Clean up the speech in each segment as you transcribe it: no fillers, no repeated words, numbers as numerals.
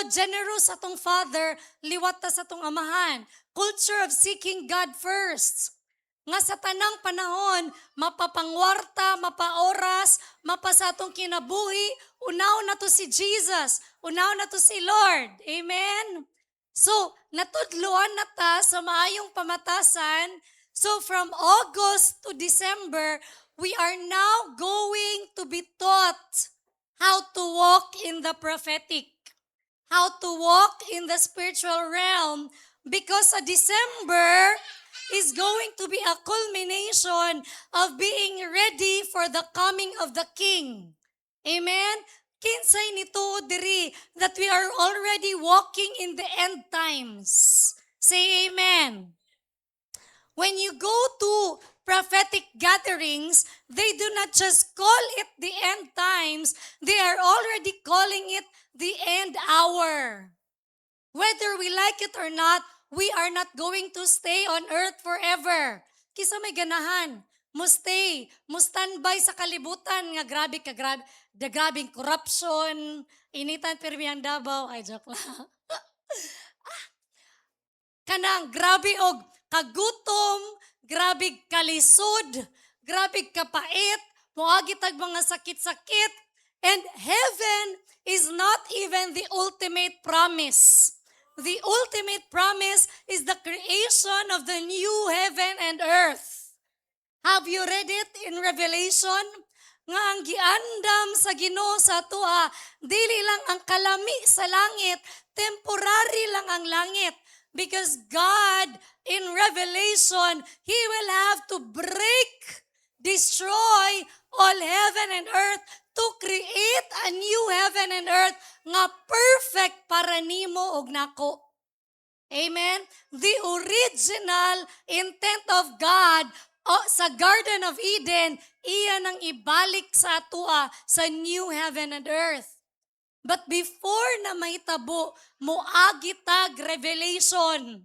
generous atong father, liwat ta sa atong amahan. Culture of seeking God first. Nga sa tanang panahon, mapapangwarta, mapaoras, mapasatong kinabuhi, unaw na to si Jesus, unaw na to si Lord. Amen? So, natudluan na ta sa maayong pamatasan. So, from August to December, we are now going to be taught how to walk in the prophetic, how to walk in the spiritual realm, because December is going to be a culmination of being ready for the coming of the King. Amen? Kinsay nito diri that we are already walking in the end times. Say amen. When you go to prophetic gatherings, they do not just call it the end times, they are already calling it the end hour. Whether we like it or not, we are not going to stay on earth forever. Kisa may ganahan, mo stay, mo standby sa kalibutan nga grabing corruption, initan pirmiyang Davao, ay joke lang. Kanang grabe og kagutom, grabe kalisod, grabe kapait, moagi tag mga sakit-sakit, and heaven is not even the ultimate promise. The ultimate promise is the creation of the new heaven and earth. Have you read it in Revelation? Nga ang giandam sa Ginoo sa atua, dili lang ang kalami sa langit, temporary lang ang langit. Because God, in Revelation, He will have to break, destroy all heaven and earth to create a new heaven and earth nga perfect para nimo og nako. Amen? The original intent of God sa Garden of Eden, iyan ang ibalik sa atua sa new heaven and earth. But before na mahitabo, moagi tag revelation,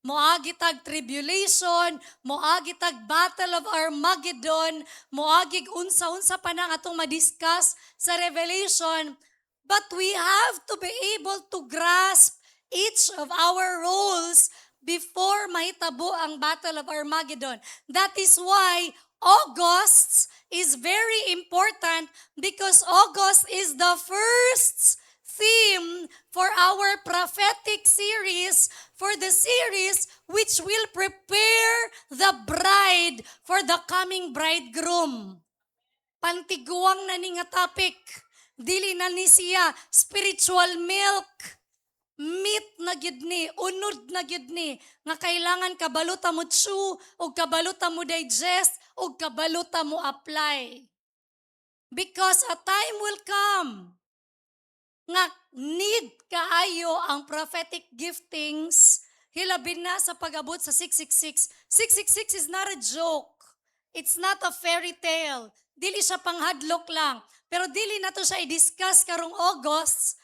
moagi tag tribulation, moagi tag battle of Armageddon, moagi unsa-unsa pa nang atong madiscuss sa revelation. But we have to be able to grasp each of our roles before mahitabo ang battle of Armageddon. That is why August is very important, because August is the first theme for our prophetic series, for the series which will prepare the bride for the coming bridegroom. Pantiguang na ni nga topic. Dili na ni siya spiritual milk. Meat na gyud ni, unod na gyud ni, nga kailangan kabaluta mo chew, o kabaluta mo digest, o kabaluta mo apply. Because a time will come nga need kaayo ang prophetic giftings, hilabin na sa pag-abot sa 666. 666 is not a joke. It's not a fairy tale. Dili siya panghadlok lang. Pero dili na to siya i-discuss karong August,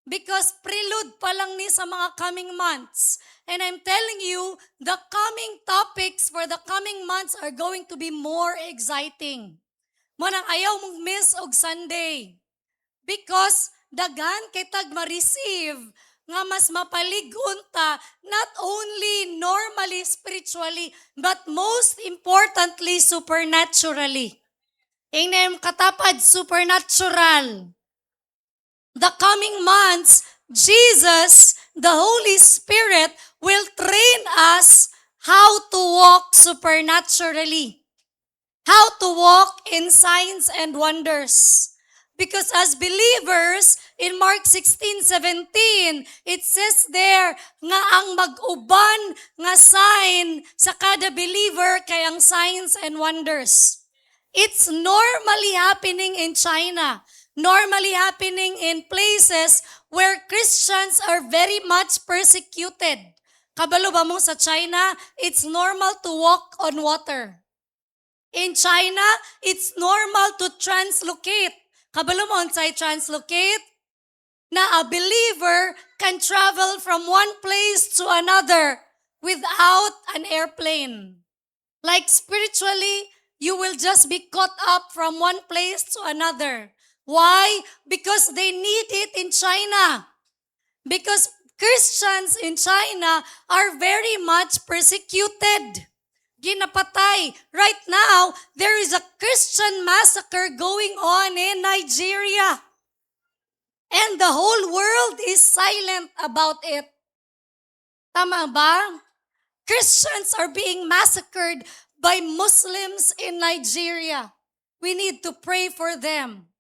because prelude pa lang ni sa mga coming months. And I'm telling you, the coming topics for the coming months are going to be more exciting. Manang ayaw mong miss og Sunday. Because daghan kay tag ma-receive nga mas mapaligon ta, not only normally, spiritually, but most importantly, supernaturally. Ingnem katapad, supernatural. The coming months, Jesus, the Holy Spirit, will train us how to walk supernaturally. How to walk in signs and wonders. Because as believers, in Mark 16:17, it says there, nga ang mag-uban nga sign sa kada believer kay ang signs and wonders. It's normally happening in China. Normally happening in places where Christians are very much persecuted. Kabalo ba mo sa China, it's normal to walk on water. In China, it's normal to translocate. Kabalo mo unsay translocate? Na a believer can travel from one place to another without an airplane. Like spiritually, you will just be caught up from one place to another. Why? Because they need it in China. Because Christians in China are very much persecuted. Ginapatay. Right now, there is a Christian massacre going on in Nigeria. And the whole world is silent about it. Tama ba? Christians are being massacred by Muslims in Nigeria. We need to pray for them.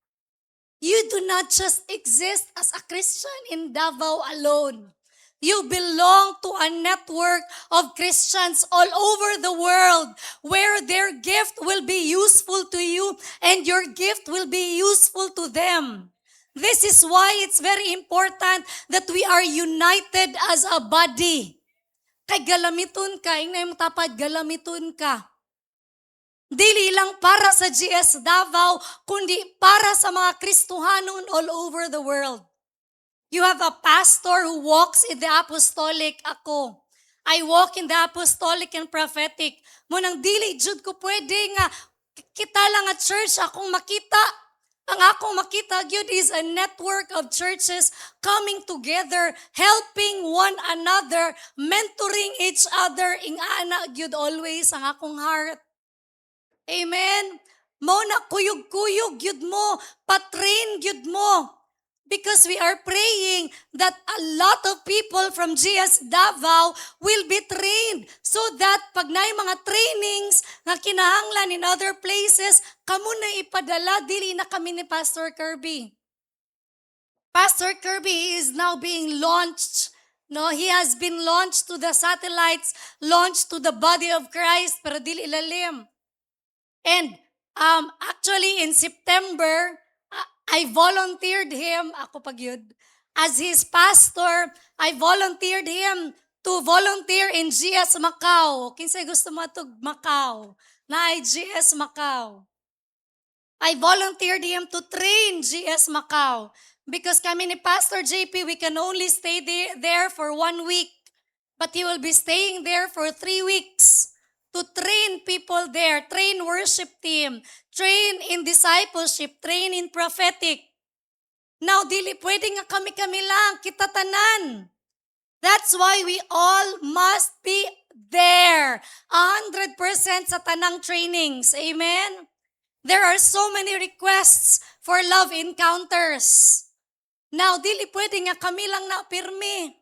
You do not just exist as a Christian in Davao alone. You belong to a network of Christians all over the world where their gift will be useful to you and your gift will be useful to them. This is why it's very important that we are united as a body. Kay galamiton ka, ingay mo tapad, galamiton ka. Dili lang para sa GS Davao, kundi para sa mga Kristohanon all over the world. You have a pastor who walks in the apostolic. Ako, I walk in the apostolic and prophetic. Munang dili jud ko pwede nga kita lang at church akong makita. Ang akong makita gyud is a network of churches coming together, helping one another, mentoring each other. Ingana gyud always ang akong heart. Amen. Mo na kuyog-kuyog gyud mo, patrain gyud mo. Because we are praying that a lot of people from GS Davao will be trained so that pag naay mga trainings nga kinahanglan in other places, kamo na ipadala, dili na kami ni Pastor Kirby. Pastor Kirby is now being launched. No, he has been launched to the satellites, launched to the body of Christ, pero dili ilalim. And actually in September, I volunteered him, ako pag yun, as his pastor, I volunteered him to volunteer in GS Macau. Kinsay gusto mo to Macau? Na ay GS Macau. I volunteered him to train GS Macau. Because kami ni Pastor JP, we can only stay there for 1 week. But he will be staying there for 3 weeks. To train people there, train worship team, train in discipleship, train in prophetic. Now, dili pwede nga kami-kami lang, kita tanan. That's why we all must be there. 100% sa tanang trainings. Amen? There are so many requests for love encounters. Now, dili pwede nga kami lang na pirmi.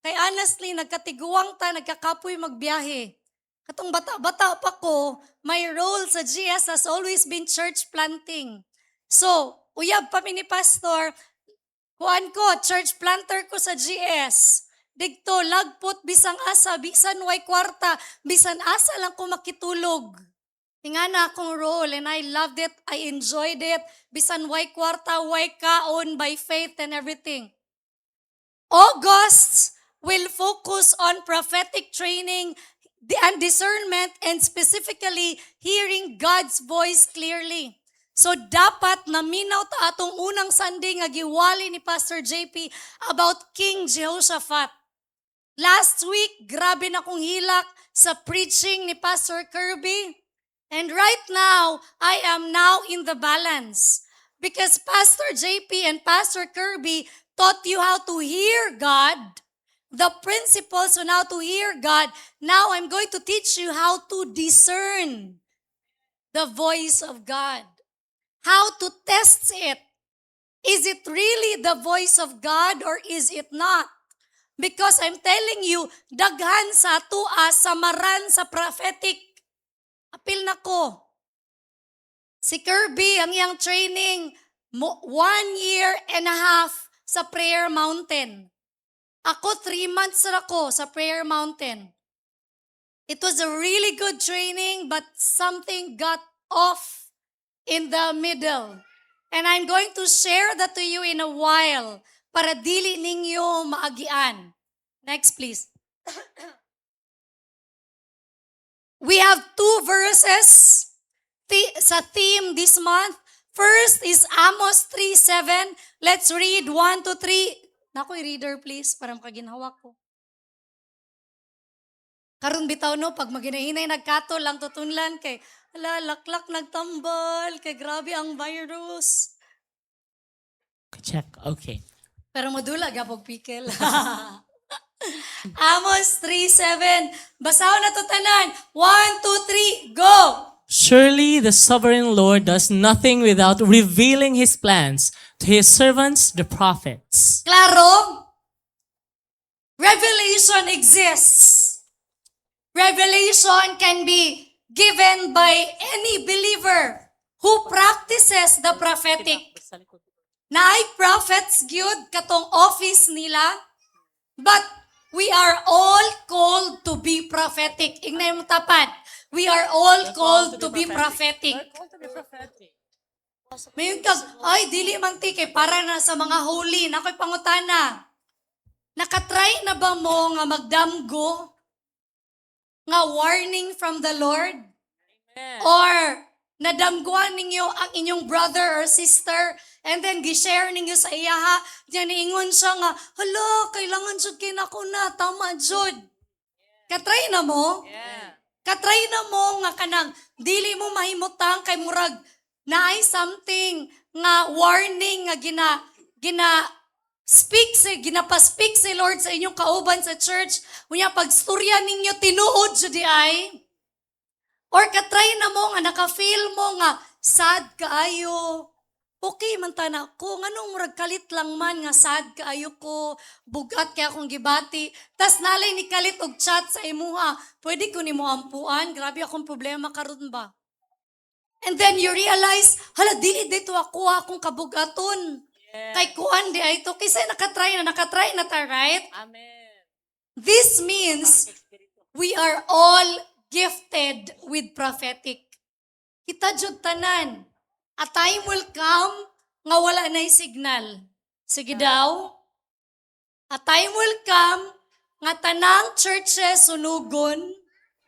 Kay honestly, nagkatiguang ta, nagkakapoy magbiyahe. Katong bata-bata pa ko, my role sa GS has always been church planting. So, uyab pa ni Pastor, kuan ko, church planter ko sa GS. Digto, lagpot, bisang asa, bisan way kwarta, bisan asa lang ko makitulog. Tingana akong role and I loved it, I enjoyed it, bisan way kwarta, way kaon, by faith and everything. August will focus on prophetic training and discernment and specifically hearing God's voice clearly. So dapat naminaw ta atong unang Sunday nga giwali ni Pastor JP about King Jehoshaphat. Last week, grabe na kong hilak sa preaching ni Pastor Kirby. And right now, I am now in the balance. Because Pastor JP and Pastor Kirby taught you how to hear God, the principles on how to hear God. Now I'm going to teach you how to discern the voice of God. How to test it. Is it really the voice of God or is it not? Because I'm telling you, daghan sa tua, samaran sa prophetic. Apil na ko. Si Kirby, ang iyang training, 1.5 years sa Prayer Mountain. Ako, 3 months na ako sa Prayer Mountain. It was a really good training, but something got off in the middle. And I'm going to share that to you in a while para dili ninyo maagian. Next, please. We have 2 verses sa theme this month. First is Amos 3:7. Let's read 1 to 3. Nakoy reader please, para makaginhawak ko. Karon bitaw no, pag maginahinay nagkato lang tutunlan kay laklak nagtambal, kay grabe ang virus. Check. Okay. Pero madula gapog pikel. Amos 3:7. Basahon na to tanan. 1, 2, 3, go! Surely the sovereign Lord does nothing without revealing his plans to his servants, the prophets. Klaro? Revelation exists. Revelation can be given by any believer who practices the prophetic. Naay prophets gyud katong office nila, but we are all called to be prophetic. Ignay mo tapat. We are all called to be prophetic. Mayon kag, ay, dili man ti kay para na sa mga holy. Nakoy pangutana. Nakatry na ba mo nga magdamgo nga warning from the Lord? Or nadamguan ninyo ang inyong brother or sister and then gi-share ninyo sa iya ha. Diyan niingon siya nga, hala, kailangan jud kay nako na, tama jud. Katry na mo? Katry na mo nga kanang dili mo mahimutang kay murag naay something nga warning nga ginapa-speak si Lord sa inyong kauban sa church. Unya pagstorya ninyo tinuod jud ay. Or katry na mo nga naka-feel mo nga sad kaayo. Okay man ta na ko nganong murag kalit lang man nga sad kaayo ko, bugat kay akong gibati. Tas nalay ni kalit og chat sa imuha. Pwede ko nimo ampuan, grabe akong problema karon ba. And then you realize, hala dili dito akong kabugaton. Kay kuan di ay to kasi nakatry na ta, right? Amen. This means we are all gifted with prophetic. Kita jud tanan. A time will come nga wala na'y signal. Sige daw. A time will come nga tanang churches sunugon,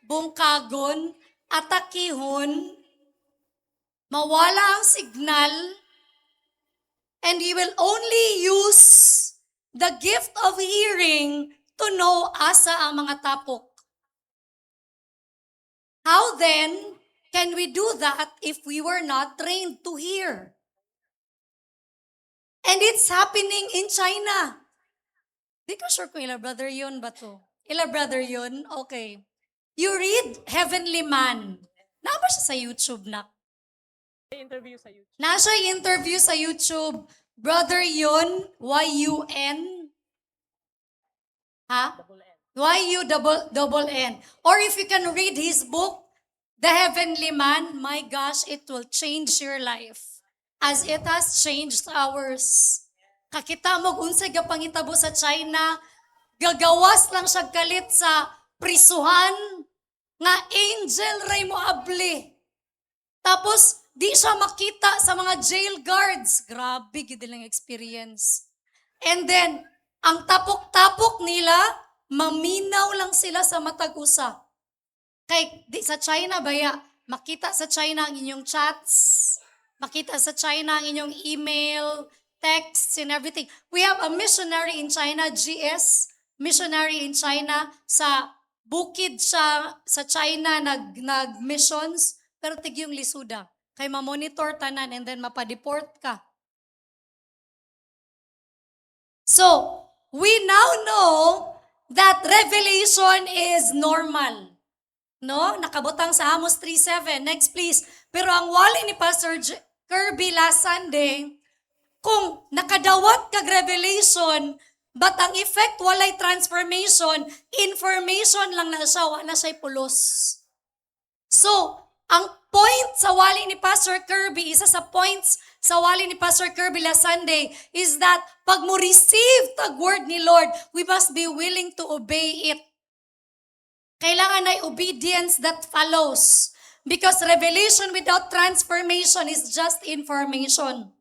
bungkagon, atakihon, mawala ang signal, and we will only use the gift of hearing to know asa ang mga tapok. How then can we do that if we were not trained to hear? And it's happening in China. Di ko sure kung ila brother yun ba to? Ila brother yun? Okay. You read Heavenly Man. Naba siya sa YouTube na. Interview sa YouTube. Nasa interview sa YouTube. Brother yun, Y-U-N. Ha? Y-U-double-N. Or if you can read his book, The Heavenly Man, my gosh, it will change your life as it has changed ours. Kakita mo unsay gapangitabo sa China, gagawas lang siya galit sa prisuhan, nga angel ray mo abli. Tapos, di siya makita sa mga jail guards. Grabe, gid lang experience. And then, ang tapok-tapok nila, maminaw lang sila sa matag usa. Kay di sa China baya, makita sa China ang inyong chats, makita sa China ang inyong email, texts and everything. We have a missionary in China, GS, missionary in China, sa bukid siya sa China nag-missions, pero tigyong lisuda. Kay ma-monitor tanan and then mapadeport ka. So, we now know that revelation is normal. No? Nakabutang sa Amos 3:7. Next please. Pero ang wali ni Pastor Kirby last Sunday, kung nakadawat kag revelation, but ang effect walay transformation, information lang na siya, wala siya pulos. So, ang point sa wali ni Pastor Kirby, isa sa points sa wali ni Pastor Kirby last Sunday, is that pag mo receive the word ni Lord, we must be willing to obey it. Kailangan ay obedience that follows. Because revelation without transformation is just information.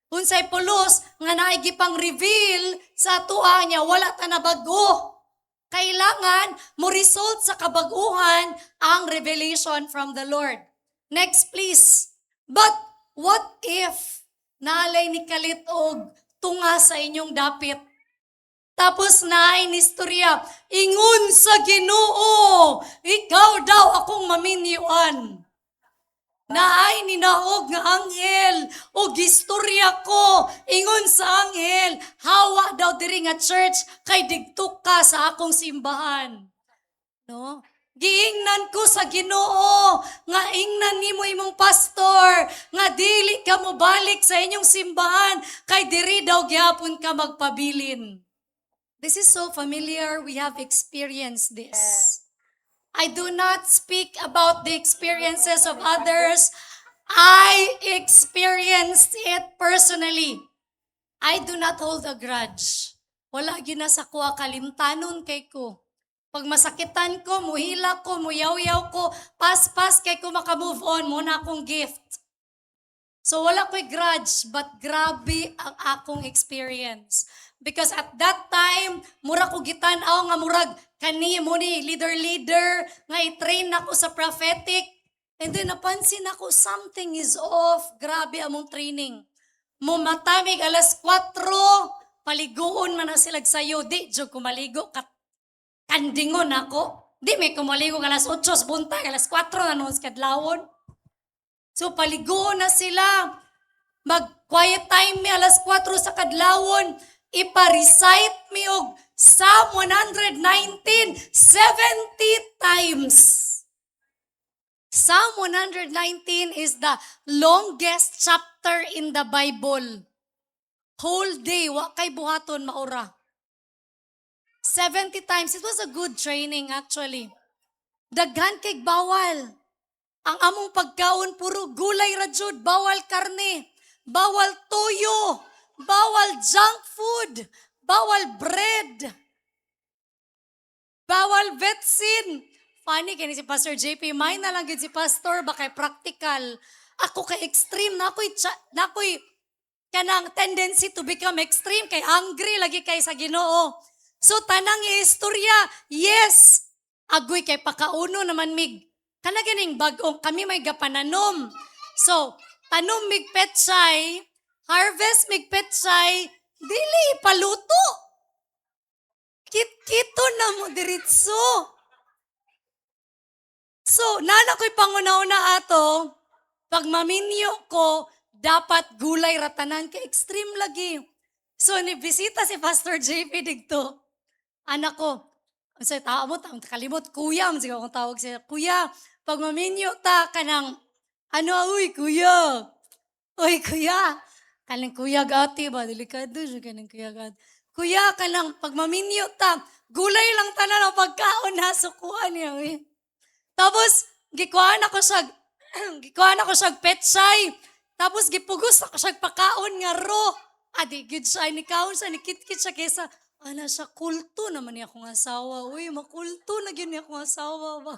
Unsay pulos nga naigipang reveal sa tuwa niya, wala ta na bago. Kailangan mo result sa kabaguhan ang revelation from the Lord. Next please. But what if nalay ni kalit og tunga sa inyong dapit? Tapos na inistorya, ingon sa Ginoo, ikaw daw akong maminiuan. Naay ninaog nga anghel o gistorya ko ingon sa anghel hawa daw diri nga church kay digtok ka sa akong simbahan. No? Giingnan ko sa Ginoo nga ingnan nimo imong pastor nga dili ka mo balik sa inyong simbahan kay diri daw gyapon ka magpabilin. This is so familiar. We have experienced this. I do not speak about the experiences of others. I experienced it personally. I do not hold a grudge. Wala gyud na sa kuha kalimtanon kay ko. Pag masakitan ko, muhila ko, muyaw-yaw ko, pas-pas kay ko maka-move on, muna akong gift. So wala ko'y grudge, but grabe ang akong experience. Because at that time, mura ko gitanaw nga murag kani mo ni leader nga i-train ako sa prophetic. And then napansin ako something is off. Grabe among training. Mumatamig alas 4, paliguon man na sila sayo. Di, jog kumaligo, kandingon ako. Di, may kumaligo alas 8, buntag, alas 4 na noon sa kadlawon. So paliguon na sila. Mag-quiet time mi alas 4 sa kadlawon. Ipa-recite mi og Psalm 119, 70 times. Psalm 119 is the longest chapter in the Bible. Whole day, wa kay buhaton maura. 70 times. It was a good training actually. Daghan kay bawal. Ang among pagkaon puro gulay ra jud, bawal karne, bawal toyo, bawal junk food, bawal bread, bawal vetsin. Funny kani si Pastor JP, may na lang gid si Pastor bakay practical. Ako kay extreme na ako'y kanang tendency to become extreme kay hungry lagi kay sa Ginoo. So tanang istorya, yes. Agoy kay pakauno naman mig. Kana ganing bagong kami may gapananom. So, tanom mig petsay, harvest mig petsay, dili paluto. Kit-kito na mo diritso. So, nana ko'y panguna-una ato, pag maminyo ko, dapat gulay ratanan ka extreme lagi. So, nibisita si Pastor JP digto. Anak ko, sa tao mo, kalimot, kuya, sige akong tawag siya, kuya, pag maminyo ta, kanang, uy, kuya, kanang kuya gati ba, delikado siya, kanang kuya gati. Kuya, kanang, pag maminyo ta, gulay lang tanan ang pagkaon na, sukuan niya, uy. Tapos, gikuhaan ako siya petsay. Tapos, gipugos ako siya pakaon nga ro. Adi, gid siya, nikaon siya, nikit-kit siya kesa, siya, kulto naman niya akong asawa. Uy, makulto na yun niya akong asawa ba?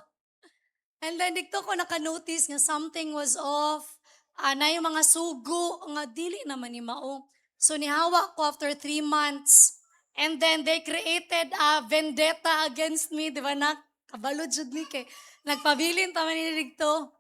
And then, dito ko naka-notice nga something was off. Na yung mga sugo, nga dili naman ni Mao. So, nihawa ko after 3 months. And then, they created a vendetta against me. Di ba na? Kabalo jud ni kay. Nagpabilin taman ni dito.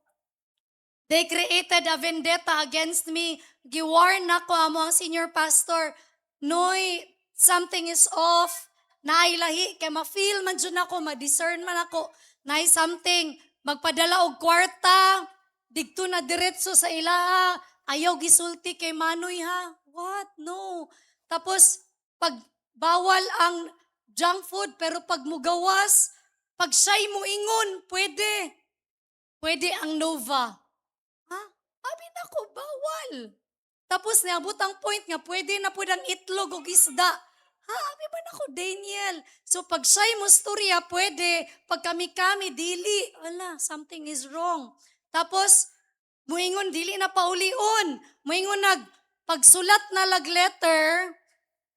They created a vendetta against me. Giwarn ako amo ang senior pastor. Noy, something is off. Nailahi, kay ma-feel man dyan ako, ma-discern man ako. Naay something, magpadala og kwarta, digto na diretso sa ilaha, ayaw gisulti kay Manoy ha. What? No. Tapos, pag bawal ang junk food, pero pag mugawas, pag siya'y mo ingon, pwede. Pwede ang Nova. Ha? Abi na ko, bawal. Tapos niabot ang point nga, pwede na po ang itlog o isda. Ha? Abi ba na ko, Daniel? So pag siya'y mo storya, pwede. Pag kami-kami, dili. Ala, something is wrong. Tapos, muingon, dili na paulion. Muingon pagsulat na lag letter,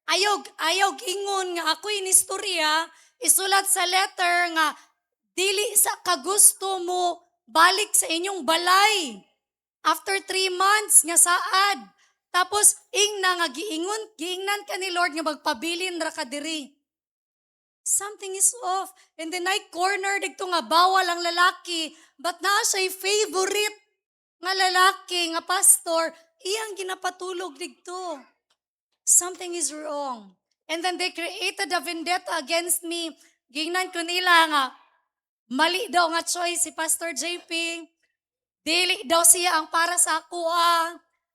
ayog ingon nga ako inistorya, isulat sa letter nga, dili sa kagusto mo, balik sa inyong balay. After 3 months, nga saad. Tapos, nga giingnan ka ni Lord nga magpabilin ra ka diri. Something is off. And then I corner dito nga bawal ang lalaki, but naa siya'y favorite nga lalaki, nga pastor, iyang ginapatulog dito. Something is wrong. And then they created a vendetta against me. Gingnan ko nila nga, mali daw nga choice si Pastor JP. Dili daw siya ang para sa ako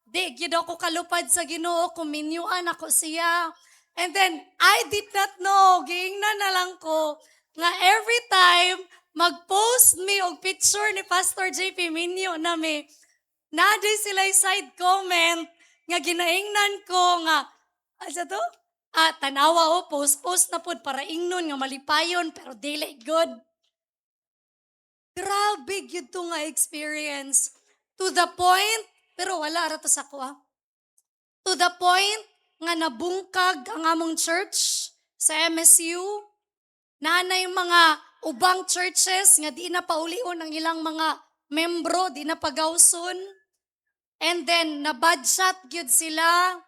Di gyud ako kalupad sa Ginoo, kuminyuan ako siya. And then I did not know, giingnan na lang ko nga every time mag-post me og picture ni Pastor JP Minyo na may nadi sila side comment nga ginaingnan ko nga asa to? Tanawa post na pud para ingnon nga malipayon pero dili good. Grabe gyud to nga experience. To the point, pero wala ra to sa ko To the point nga nabungkag ang among church sa MSU. Nanay mga ubang churches nga di na paulion ang ilang mga membro, di na pagawson. And then nabadshot gyud sila.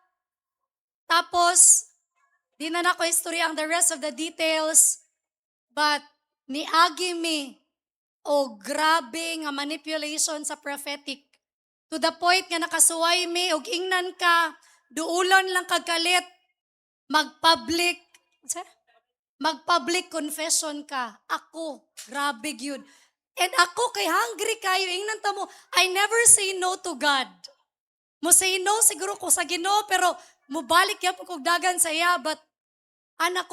Tapos di na nako istorya ang the rest of the details. But niagi mi grabe nga manipulation sa prophetic. To the point nga nakasuway mi og ingnan ka, duulon lang kagalit, mag-public confession ka. Ako, grabe gyud. And ako kay hungry kayo, ingnan ta mo, I never say no to God. Mo say no siguro ko sa Ginoo pero mubalik ya kog dagan sa iya, but anak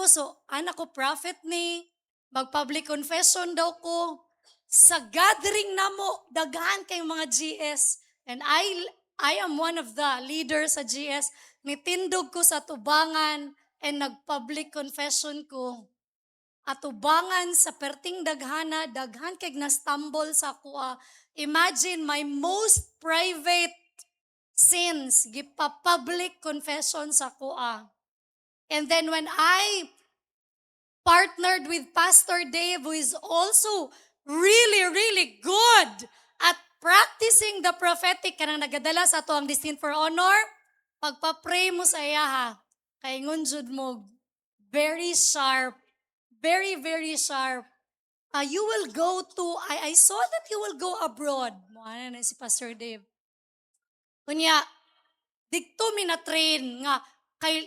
ko prophet ni, mag-public confession daw ko. Sa gathering namo, daghan kay mga GS. And I am one of the leaders sa GS. Nitindog ko sa tubangan and nag-public confession ko. At tubangan sa perting daghan kay na-stumble sa kuha. Imagine my most private sins, gipa-public confession sa kuha. And then when I partnered with Pastor Dave, who is also really, really good at practicing the prophetic, kanang nagadala sa ato ang Destined for Honor, pagpa-pray mo sa iya ha, kay ngunjud mo, very sharp, very, very sharp. You will go to, I saw that you will go abroad. Ano na si Pastor Dave. Kunya, dikto mi na train nga, kay,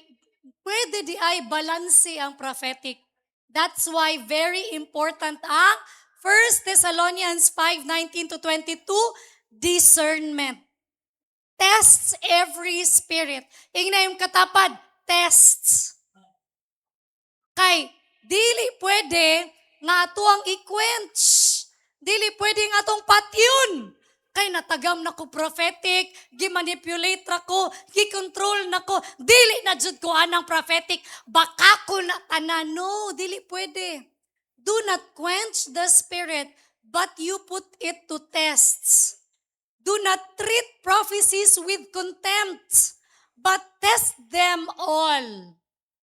pwede di ay balanse ang prophetic. That's why very important ang 1 Thessalonians 5:19-22, discernment. Tests every spirit. Ingna yung katapad, tests. Kay, dili pwede nga ato ang i-quench. Dili pwede nga atong patyon. Kay natagam na ko prophetic, gimanipulate ra ko, gikontrol na ko, dili na jud ko anang prophetic, baka ko na tanan. No, dili pwede. Do not quench the spirit, but you put it to tests. Do not treat prophecies with contempt, but test them all.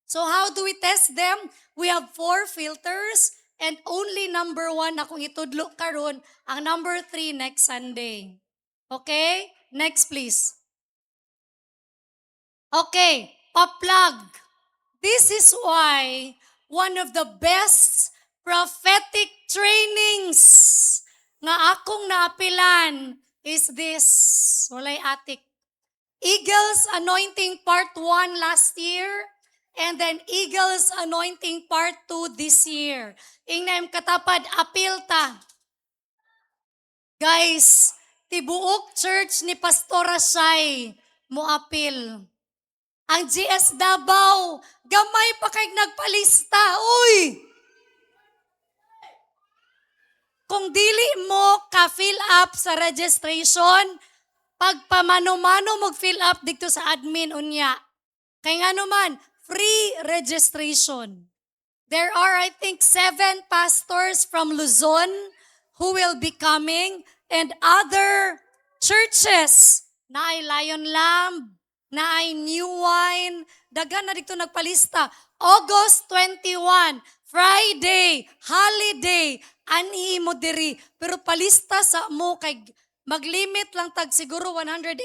So how do we test them? We have 4 filters, and only number 1 akong itudlo karon, ang number 3 next Sunday. Okay? Next please. Okay, pa-plug. This is why one of the best prophetic trainings nga akong naapilan is this. Walay atik. Eagles Anointing Part 1 last year, and then Eagles Anointing Part 2 this year. Ingna katapad, apil ta. Guys, tibuok church ni Pastora Shai mo apil. Ang GS Davao, gamay pa kay nagpalista. Uy! Kung dili mo ka-fill up sa registration, pagpamano-mano mag-fill up dito sa admin unya. Kay nga naman, free registration. There are, I think, 7 pastors from Luzon who will be coming, and other churches. Naay Lion Lamb, naay New Wine, dagan na dito nagpalista. August 21, Friday, holiday, anhi mo diri. Pero palista sa mo kay maglimit lang tag siguro 180.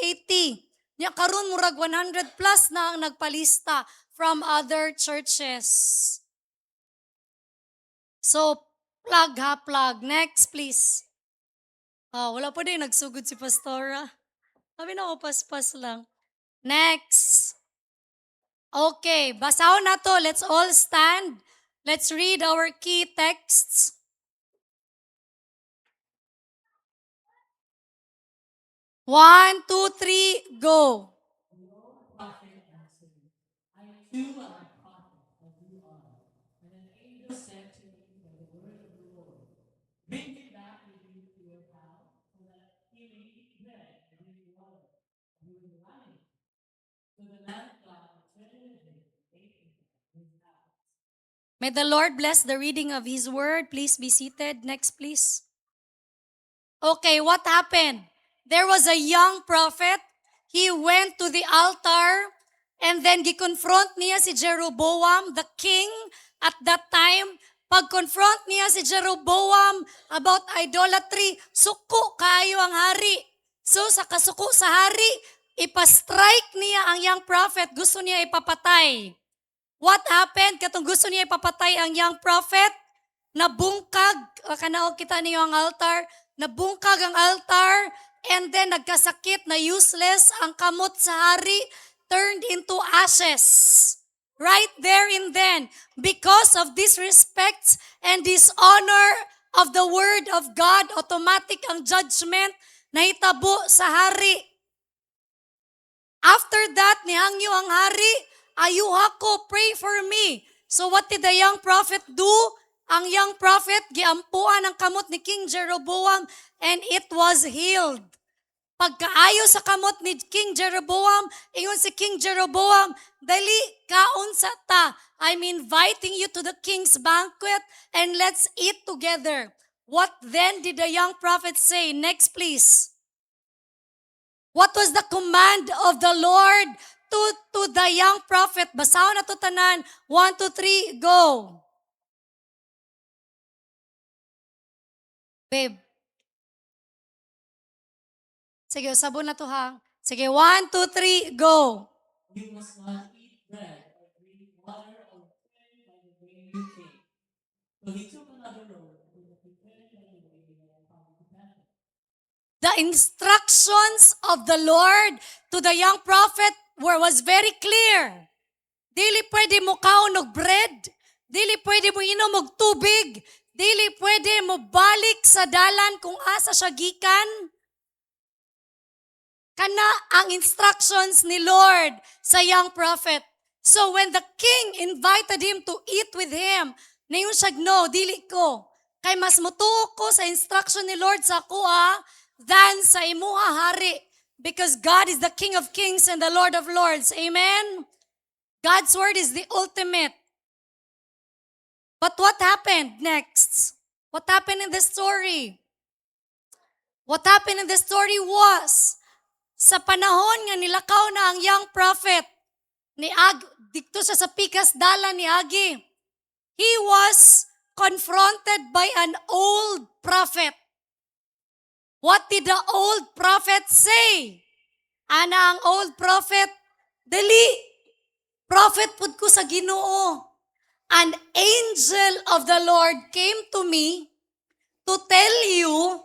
Nya karon murag 100 plus na ang nagpalista from other churches. So, plug. Next, please. Wala pa din nagsugod si Pastora. Sabi na ako, paspas lang. Next. Okay, basahon na to. Let's all stand. Let's read our key texts. 1, 2, 3, go. May the Lord bless the reading of His word. Please be seated. Next, please. Okay, what happened? There was a young prophet. He went to the altar and then gikonfront niya si Jeroboam, the king at that time. Pag-confront niya si Jeroboam about idolatry, suko kayo ang hari. So sa kasuko sa hari, ipa-strike niya ang young prophet. Gusto niya ipapatay. What happened? Katong gusto niya ipapatay ang young prophet, nabungkag, kanaog kita niyo ang altar, nabungkag ang altar, and then nagkasakit na useless ang kamot sa hari, turned into ashes. Right there and then, because of disrespect and dishonor of the word of God, automatic ang judgment na hitabo sa hari. After that, nihangyo ang hari, ayuha ko, pray for me. So what did the young prophet do? Ang young prophet, giampuan ang kamot ni King Jeroboam and it was healed. Pagkaayo sa kamot ni King Jeroboam, ingon si King Jeroboam, dali, kaon sa ta. I'm inviting you to the king's banquet and let's eat together. What then did the young prophet say? Next, please. What was the command of the Lord to the young prophet? Basahon na to tanan. 1, 2, 3, go. Babe. Sige, sabon na to ha. Sige, 1, 2, 3, go. You must not eat bread or drink water or by the way you came. So he took another road and prepared by the way from Bethel. The instructions of the Lord to the young prophet was very clear. Dili pwede mo kaon og bread. Dili pwede mo inom og tubig. Dili pwede mo balik sa dalan kung asa siya gikan. Kana ang instructions ni Lord sa young prophet. So when the king invited him to eat with him, nayon siya, no, dili ko. Kay mas mutuo ko sa instruction ni Lord sa kuha than sa imuha hari. Because God is the King of Kings and the Lord of Lords. Amen? God's word is the ultimate. But what happened next? What happened in this story? What happened in this story was, sa panahon nga nilakaw na ang young prophet, dikto siya sa pikas dala ni Agi, he was confronted by an old prophet. What did the old prophet say? Ana ang old prophet, dali, prophet pud ko sa Ginoo. An angel of the Lord came to me to tell you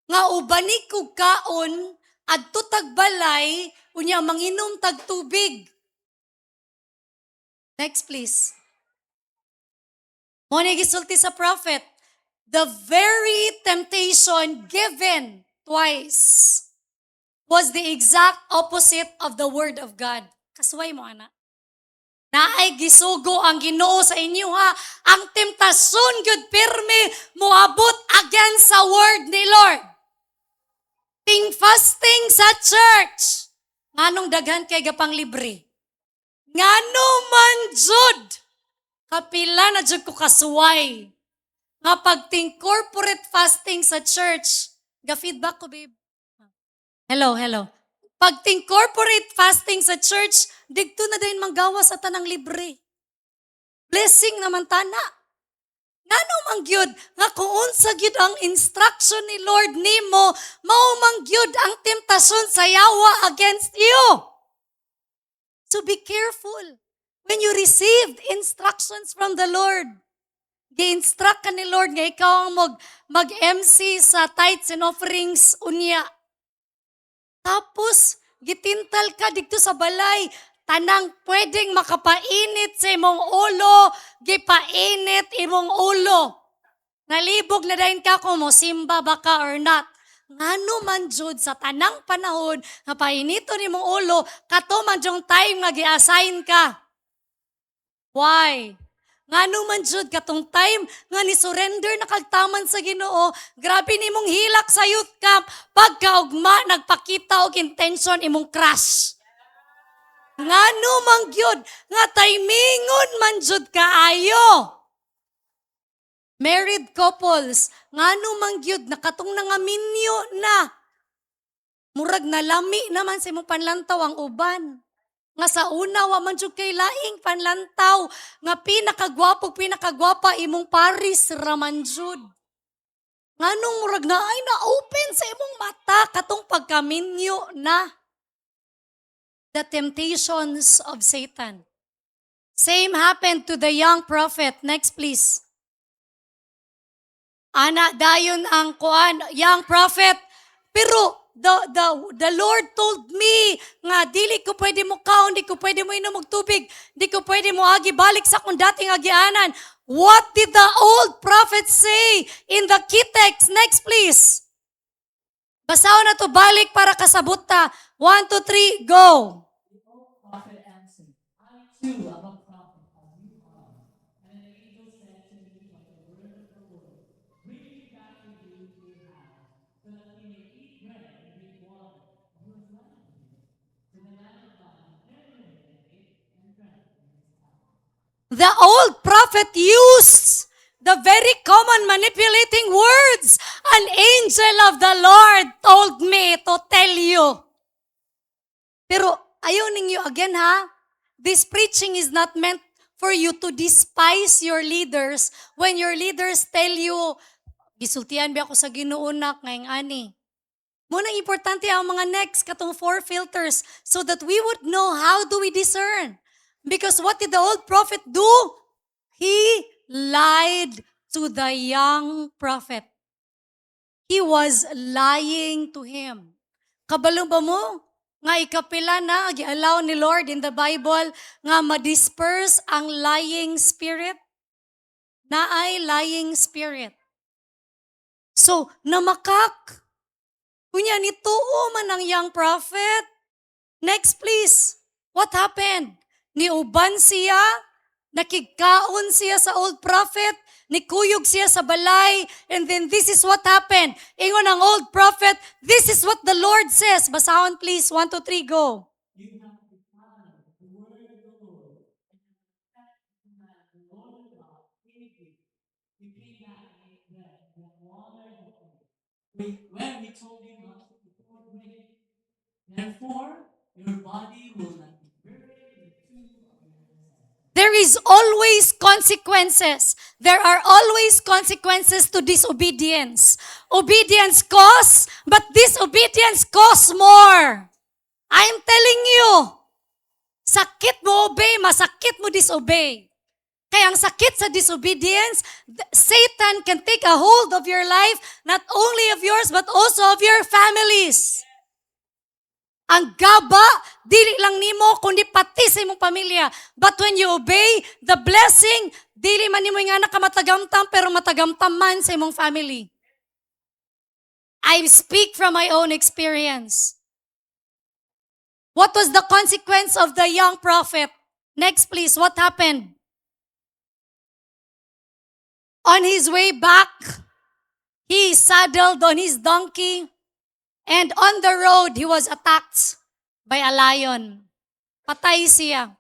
nga ubani kog kaon adto tagbalay unya manginom tag tubig. Next please. Mo ni gisulti sa prophet, the very temptation given twice was the exact opposite of the word of God. Kasuway mo ana. Naay gisugo ang Ginoo sa inyo ha. Ang temptasyon gyud pirmi moabot against sa word ni Lord. Ting fasting sa church. Nganong daghan kay gapang libre. Ngano man jud. Kapila na jud ko kasuway. Nga pagting corporate fasting sa church. Ga-feedback ko, babe. Hello. Pagting corporate fasting sa church, digto na din manggawas sa tanang libre. Blessing naman tana. Ngano man gyud nga kung unsa gyud ang instruction ni Lord nimo, mao man gyud ang temptasyon sa yawa against you. So be careful when you received instructions from the Lord. Gi-instruct ka ni Lord nga ikaw ang mag-MC sa tithes and offerings unya. Tapos, gitintal ka dito sa balay, tanang pwedeng makapainit sa imong ulo, gipainit imong ulo. Nalibog na dahin ka kung mo simba ba ka or not. ngano man jud sa tanang panahon nga painito nimong ulo, kato man jung time nga gi-assign ka. Why? Ngano man jud katong time nga ni surrender na kagtaman sa Ginoo, grabe nimong hilak sa youth camp pagkaugma nagpakita og intention imong crush. Ngano man gyud nga timingon man jud kaayo. Married couples, ngano man gyud nakatong nangaminyo na. Murag nalami naman sa imong panlantaw ang uban. Nga sa una, wa man jud kay laing panlantaw. Nga pinakagwapa imong Paris raman jud. Nganong murag na ay na-open sa imong mata katong pagkaminyo na. The temptations of Satan. Same happened to the young prophet. Next please. Ana, dayon ang young prophet. Pero the Lord told me nga dili ko pwede mo kaon, di ko pwede mo inom og tubig, di ko pwede mo agi balik sa akong dating agianan. What did the old prophet say in the key text? Next please. Basahon na to balik para kasabot ta. 1, 2, 3, go. The old prophet answered, I too am a prophet as you are. And an angel said to me by the word of the Lord, bring me back with you to your house, so that you may eat bread and drink water. And he was left with him. So the man of God everywhere and ate and drank in his house. The old prophet used the very common manipulating words. An angel of the Lord told me to tell you. Pero ayaw ninyo again ha, this preaching is not meant for you to despise your leaders when your leaders tell you, gisultian ba ako sa Ginoo nak ngayong ani. Muna importante ang mga next katong 4 filters so that we would know how do we discern. Because what did the old prophet do? He lied to the young prophet. He was lying to him. Kabalo ba mo? Nga ikapila na, gi-allow ni Lord in the Bible, nga ma-disperse ang lying spirit? Na ay lying spirit. So, namakak. Kunya ni tuo man ang young prophet. Next please. What happened? Niuban siya, nakigkaon siya sa old prophet, nikuyog siya sa balay, and then this is what happened. Ingon ang old prophet, this is what the Lord says. Basahon please, 1, 2, 3, go. You have defied the word of the Lord, and have kept the command the Lord God gave you. You came back and ate bread and drank water when we told you not to eat or drink. Therefore, your body will not be buried in the tomb of your ancestors. There is always consequences. There are always consequences to disobedience. Obedience costs, but disobedience costs more. I'm telling you, sakit mo obey, masakit mo disobey. Kaya ang sakit sa disobedience, Satan can take a hold of your life, not only of yours, but also of your families. Ang gaba, dili lang nimo, kundi pati sa imong pamilya. But when you obey, the blessing, dili man nimo nga nakamatamtam, pero matagamtam man sa imong family. I speak from my own experience. What was the consequence of the young prophet? Next please, what happened? On his way back, he saddled on his donkey, and on the road, he was attacked by a lion. Patay siya.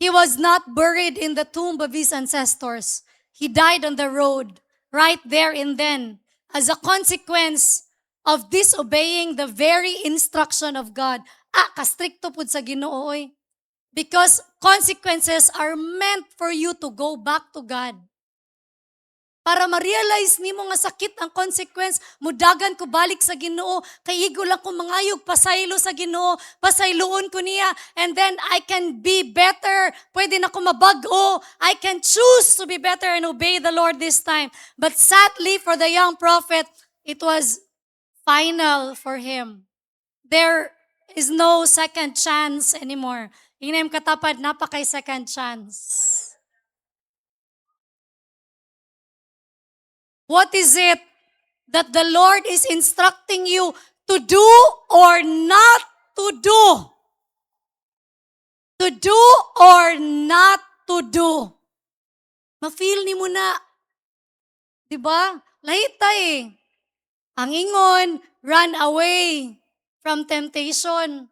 He was not buried in the tomb of his ancestors. He died on the road, right there and then, as a consequence of disobeying the very instruction of God. Kastrikto pud sa Ginoo oy. Because consequences are meant for you to go back to God. Para ma-realize nimo nga sakit ang consequence, mudagan ko balik sa Ginoo, kay igo lang ko mangayog pasaylo sa Ginoo, pasayloon ko niya, and then I can be better. Pwede na ko mabag-o. I can choose to be better and obey the Lord this time. But sadly for the young prophet, it was final for him. There is no second chance anymore. Ingnem katapad, napakay second chance. What is it that the Lord is instructing you to do or not to do. To do or not to do. Ma-feel ni mo na, di ba? Lahita eh. Ang ingon, run away from temptation.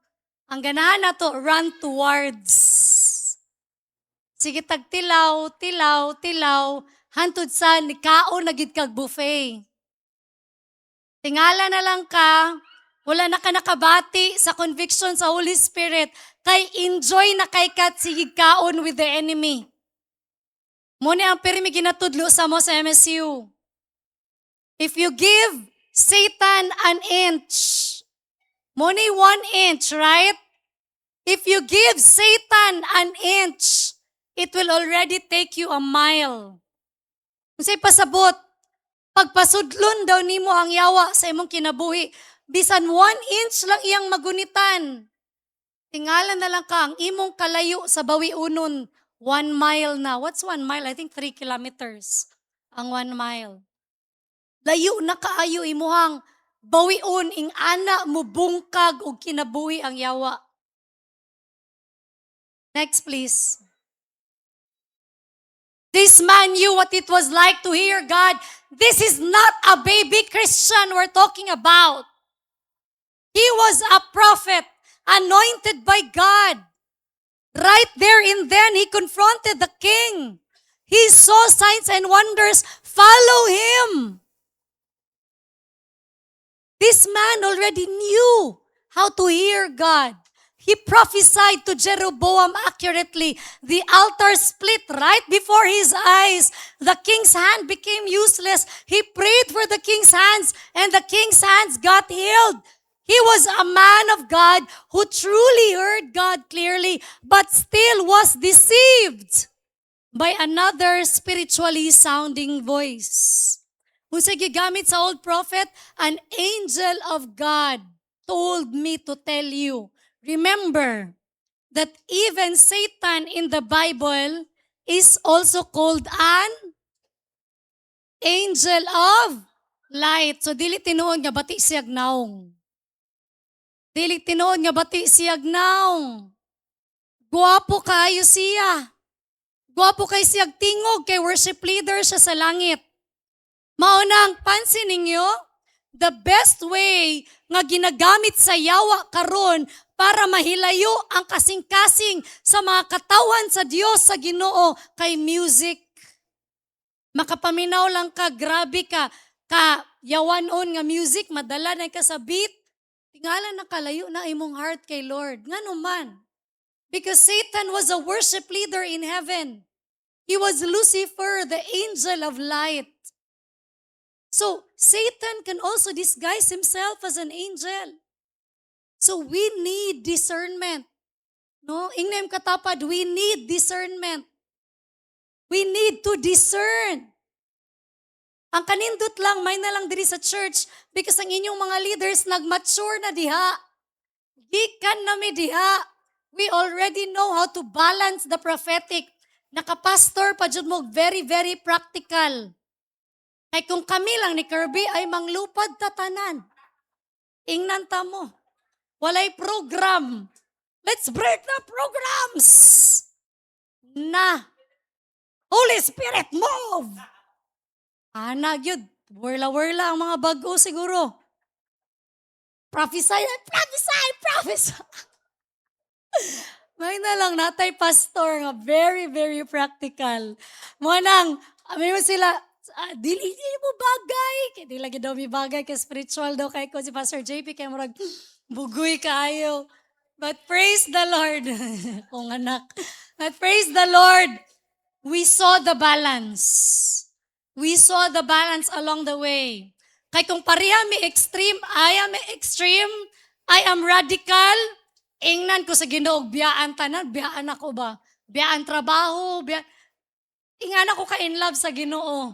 Ang ganahan na to, run towards. Sige, tagtilaw, tilaw, tilaw, hantud sa nikaon na gid kag buffet. Tingala na lang ka, wala na ka nakabati sa conviction sa Holy Spirit, kay enjoy na kay kat sige kaon with the enemy. Muna ang pirmi ginatudlo sa mo sa MSU. If you give Satan an inch, muna 1 inch, right? If you give Satan an inch, it will already take you a mile. Kung sa'y pasabot, pagpasudlon daw nimo ang yawa sa imong kinabuhi, bisan 1 inch lang iyang magunitan. Tingala na lang ka, ang imong kalayo sa bawiunon, 1 mile na. What's 1 mile? I think 3 kilometers ang 1 mile. Layo na kaayo imuhang bawiun, ing ana mo bungkag o kinabuhi ang yawa. Next, please. This man knew what it was like to hear God. This is not a baby Christian we're talking about. He was a prophet, anointed by God. Right there and then, he confronted the king. He saw signs and wonders. Follow him. This man already knew how to hear God. He prophesied to Jeroboam accurately. The altar split right before his eyes. The king's hand became useless. He prayed for the king's hands, and the king's hands got healed. He was a man of God who truly heard God clearly, but still was deceived by another spiritually sounding voice. Kung sa gigamit sa old prophet, an angel of God told me to tell you, remember that even Satan in the Bible is also called an angel of light. So dili tinuod nga bati siyag naong. Dili tinuod nga bati siyag naong. Guwapo kaayo siya. Guwapo kay siyag tingog kay worship leader siya sa langit. Maunang pansin ninyo, the best way nga ginagamit sa yawa karon para mahilayo ang kasing-kasing sa mga katawan sa Dios sa Ginoo kay music. Makapaminaw lang ka, grabe ka yawanon nga music, madala na ka sa beat, tingala na kalayo na imong heart kay Lord. Ngano man? Because Satan was a worship leader in heaven. He was Lucifer, the angel of light. So, Satan can also disguise himself as an angel. So, we need discernment. No? Ingnem katapad, we need discernment. We need to discern. Ang kanindot lang, may na lang diri sa church because ang inyong mga leaders nag-mature na diha. Gikan na mi diha. We already know how to balance the prophetic. Nakapastor pa jud mo, very, very practical. Kay kung kami lang ni Kirby ay manglupad tatanan. Ingnan ta mo. Walay program. Let's break the programs. Na. Holy Spirit, move! Ana, yun. Warla-warla ang mga bago siguro. Prophesy. May na lang natay pastor nga very, very practical. Manang, may mo sila, dili mo bagay. Kaya di lagi daw may bagay kay spiritual daw kay ko si Pastor JP kay murag bugoy kaayo. But praise the Lord. Kung anak. But praise the Lord. We saw the balance. We saw the balance along the way. Kay kung pareha may extreme, I am extreme, I am radical, ingnan ko sa Ginoo, biyaan tanan, biyaan ako ba? Biyaan trabaho, ingnan ako ka in love sa Ginoo.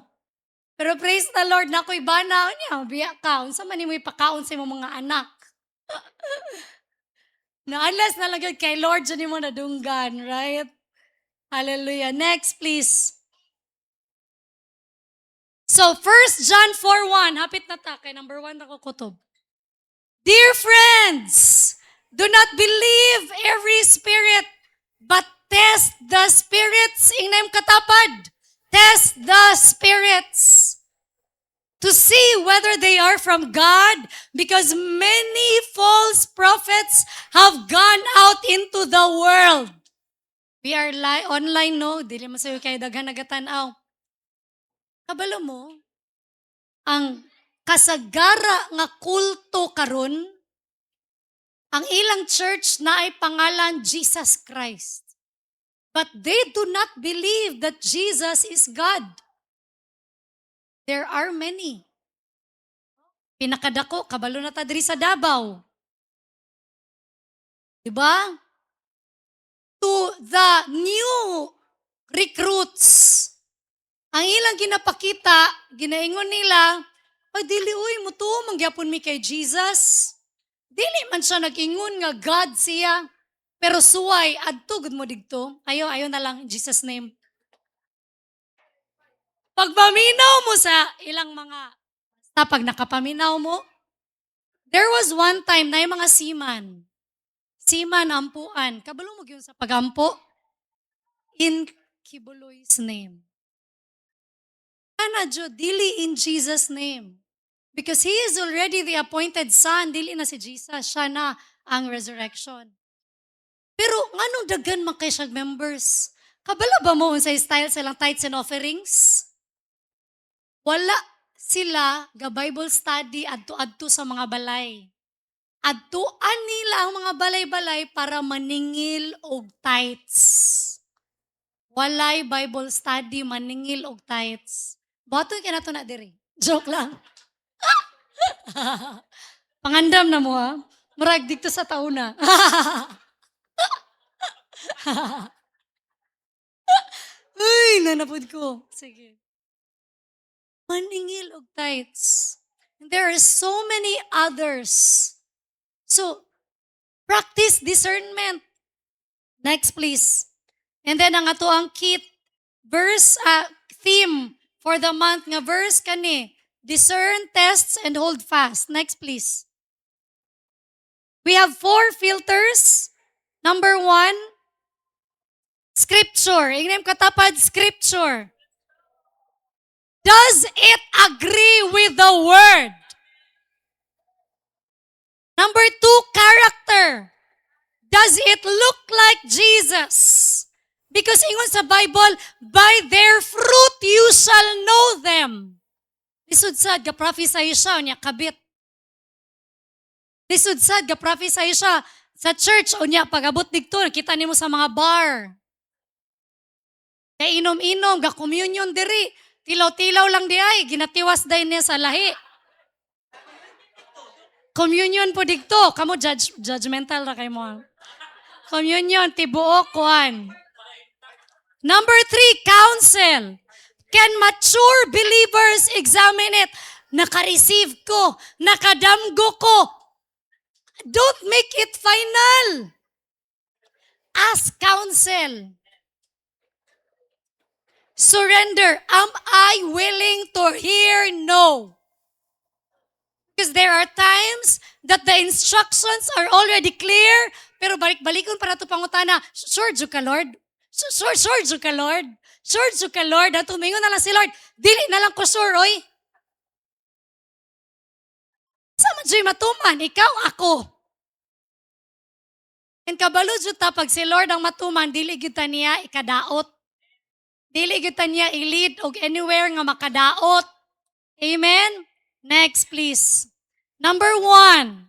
Pero praise the Lord, na ako'y bana niya, biya ka, unsa man imo'y pakaon sa imong mga anak. Na unless na lang yun kay Lord, dyan mo nadunggan, right? Hallelujah. Next, please. So, 1 John 4:1, hapit na ta, kay number 1 na ko kutob. Dear friends, do not believe every spirit, but test the spirits. Ingnem katapad. Test the spirits to see whether they are from God, because many false prophets have gone out into the world. We are online, no? Dili man sa'yo kay daghan nagatanaw. Kabalo mo, ang kasagara nga kulto karon, ang ilang church na ay pangalan Jesus Christ. But they do not believe that Jesus is God. There are many. Pinakadako, kabalo na ta diri sa Davao. Diba? To the new recruits, ang ilang ginapakita, ginaingon nila, ay dili uy, muto, mangyapon mi kay Jesus. Dili man siya nag-ingon nga God siya. Pero suway, adto gud mo digto. Ayo na lang, in Jesus name. Pagpaminaw mo sa ilang mga, pag nakapaminaw mo, there was one time na yung mga seaman. Seaman, ampuan. Kabalo mo yun sa pagampo? In Kibuloy's name. Ana jo, dili in Jesus' name. Because He is already the appointed Son. Dili na si Jesus. Siya na ang resurrection. Pero nganong daghan man kay siya members? Kabalo ba mo sa style silang tithes and offerings? Wala sila ga Bible study adto-adto sa mga balay. Adtuan nila ang mga balay-balay para maningil og tithes. Walay Bible study, maningil og tithes. Bato ka na to na diri. Joke lang. Pangandam na mo ha. Murag dito sa tauna. Uy, nanapod ko. Sige. Maningil og tithes. And there are so many others. So, practice discernment. Next, please. And then, ang ato ang kit verse, theme for the month nga verse kani, discern, tests, and hold fast. Next, please. We have 4 filters. Number 1, Scripture. Ingnem katapad, Scripture. Does it agree with the Word? Number 2, character. Does it look like Jesus? Because ingon sa Bible, by their fruit you shall know them. Lisod sad, ga-prophesy siya, unya kabit. Lisod sad, ga-prophesy siya sa church, unya pag-abot dito, kita nimo sa mga bar. Kay inom-inom, ga-communion diri. Tilaw-tilaw lang di ay, ginatiwas day niya sa lahi. Communion po dito, kamo judgmental ra kay mo. Communion, tibuok, kuhan. Number 3, counsel. Can mature believers examine it? Naka-receive ko, nakadamgo ko. Don't make it final. Ask counsel. Surrender. Am I willing to hear no? Because there are times that the instructions are already clear, pero balik-balikon para ito pangutana, sure jud ka Lord? Sure jud ka Lord? Sure jud ka Lord? At tumingon na lang si Lord, dili na lang ko sure, oy. Sama jud matuman, ikaw, ako. And kabalo jud ta, pag si Lord ang matuman, dili gyud ta niya ikadaot. Dili gyud ta niya i-lead og anywhere nga makadaot. Amen? Next, please. Number 1,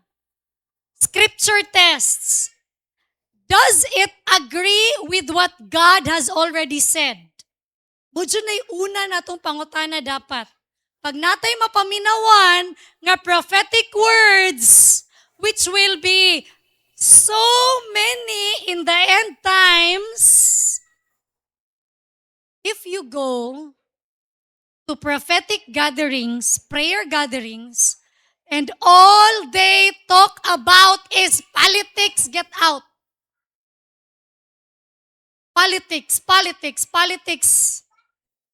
Scripture tests. Does it agree with what God has already said? Budyo na una na itong pangutana dapat. Pag natay mapaminawan nga prophetic words, which will be so many in the end times, if you go to prophetic gatherings, prayer gatherings, and all they talk about is politics, get out. Politics.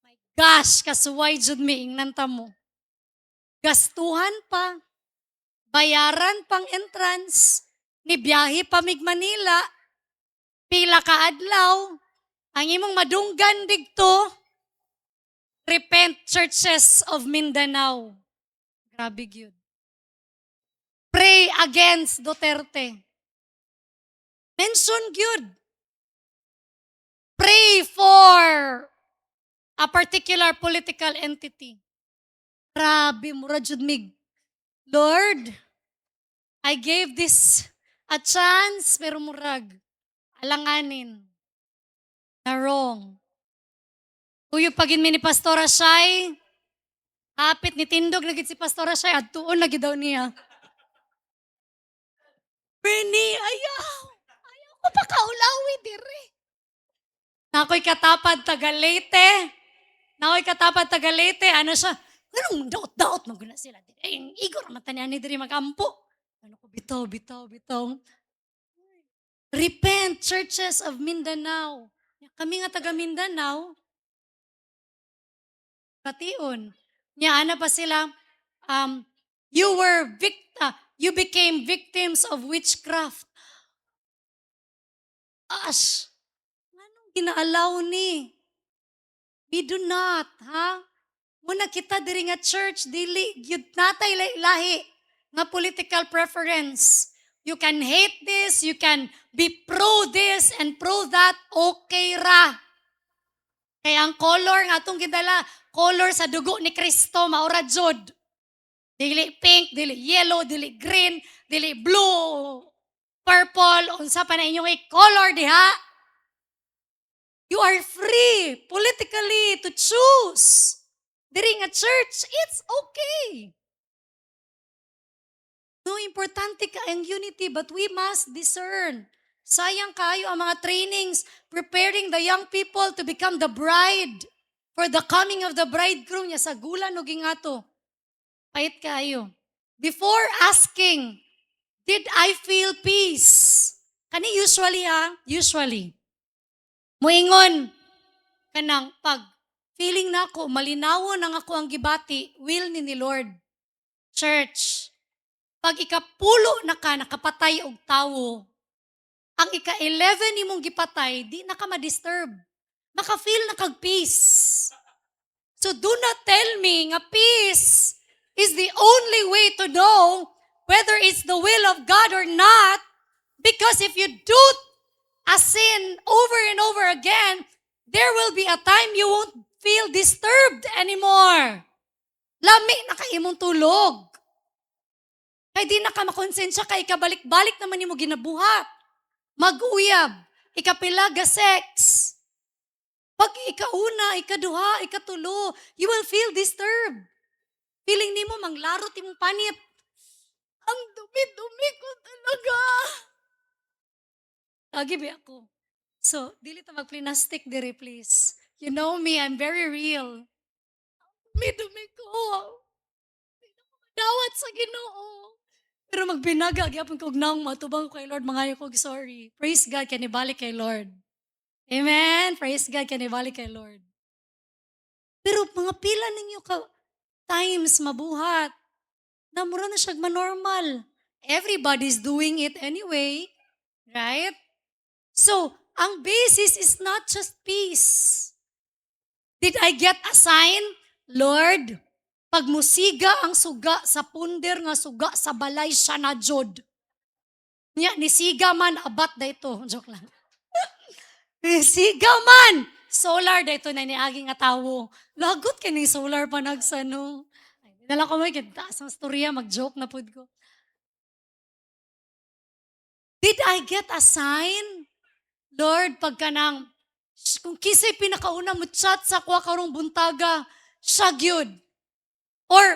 My Gosh, kasuway jud mi ingnan ta mo. Gastuhan pa, bayaran pang entrance, ni biyahe pa mig Manila, pila ka adlaw, ang imong madunggan digto, Repent Churches of Mindanao. Grabe gyud. Pray against Duterte. Mention gyud. Pray for a particular political entity. Grabe, mura jud mig. Lord, I gave this a chance, pero murag, alanganin. Na wrong. Uyog pagin mi ni Pastora Shai, hapit ni Tindog na gid si Pastora Shai, at tuon na gid daw niya. Bernie, ayaw. Ayaw ko pa kaulawi dire. Nakoy katapad taga Leyte. Nakoy katapad taga Leyte. Ano siya? Anong daot-daot maguna sila. Eh, yung igor mata niya ni diri magampo. Ano ko, bitaw, bitaw, bitaw. Repent, Churches of Mindanao. Kami nga taga Mindanao, kation. Nya ana pa sila, you became victims of witchcraft. Ash, anong ginaalaw ni? We do not, ha? Muna kita diri nga church, dili, yun natay lahi nga political preference. You can hate this, you can be pro this and pro that, okay ra. Kaya ang color nga atong gidala, color sa dugo ni Kristo, maura jud. Dili pink, dili yellow, dili green, dili blue, purple, unsa pa na inyong color diha. You are free politically to choose. Diri nga church, it's okay. No, importante ka ang unity, but we must discern. Sayang kayo ang mga trainings preparing the young people to become the bride for the coming of the bridegroom niya sa gulan o gingato. Pait kayo. Before asking, did I feel peace? Kani usually. Muingon, kanang pag feeling na ako, malinawo na ako ang gibati, will ni Lord. Church, pag ikapulo na ka, nakapatay og tawo, ang ika-11 imong gipatay, di na ka ma-disturb. Maka-feel na kag peace. So do not tell me nga peace is the only way to know whether it's the will of God or not, because if you do a sin over and over again, there will be a time you won't feel disturbed anymore. Lami na kay imong tulog. Kay di na ka makonsensya, kay ikabalik-balik naman mo ginabuhat. Mag-uyab, ikapila ga sex. Pag ikauna, ikaduha, ikatulo, you will feel disturbed. Feeling nimo manglarot imong panit. Ang dumi-dumi ko talaga. Lagi ba ako? So, dili ta mag-plinastic dire, please. You know me, I'm very real. Dumi-dumi ko. Dawat sa Ginoo. Pero magbinaga, gyapon ko og naong matubang ko kay Lord, mangayo ko sorry. Praise God, kanibalik kay Lord. Amen? Praise God, kanibalik kay Lord. Pero mga pila ninyo ka times mabuhat, na mura na siya normal. Everybody's doing it anyway. Right? So, ang basis is not just peace. Did I get a sign? Lord, pag musiga ang suga sa punder nga suga sa balay siya na jod. Nya, nisiga man, abat da ito. Joke lang. Nisiga man! Solar da ito na niaging nga tawo. Lagot ka ni solar pa nagsano. Dala ko may kintaas ang storya, mag-joke na pud ko. Did I get a sign? Lord, pagka nang, kung kisay pinakauna mo chat sa kuha karong buntaga, siya gyud. Or,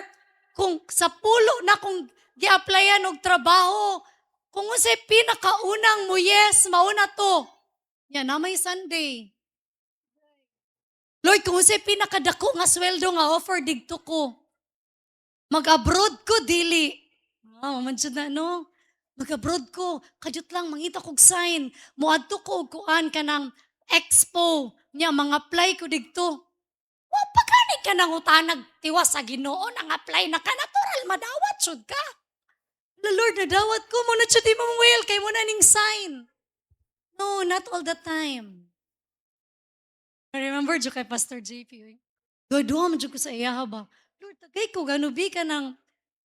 kung sa pulo na kung gi-applyan og trabaho, kung unsay pinakaunang mo, yes, mauna to. Yan na may Sunday. Lord, kung unsay pinakadako nga sweldo nga offer digto ko, mag-abroad ko, dili. Manjud na, no? Mag-abroad ko, kadyot lang, mangita kog sign. Muadto ko og kuan ka ng expo. Nya, mga apply ko digto. Pagkanit ka nang utanag tiwas sa Ginoo nang apply na ka natural madawat jud ka. The Lord nadawat ko mo na jud imong will kay mo na ning sign. No, not all the time. I remember jud kay Pastor JP. Gaduha man jud ko sa iya ba. Lord, tagay ko ganubi ka ng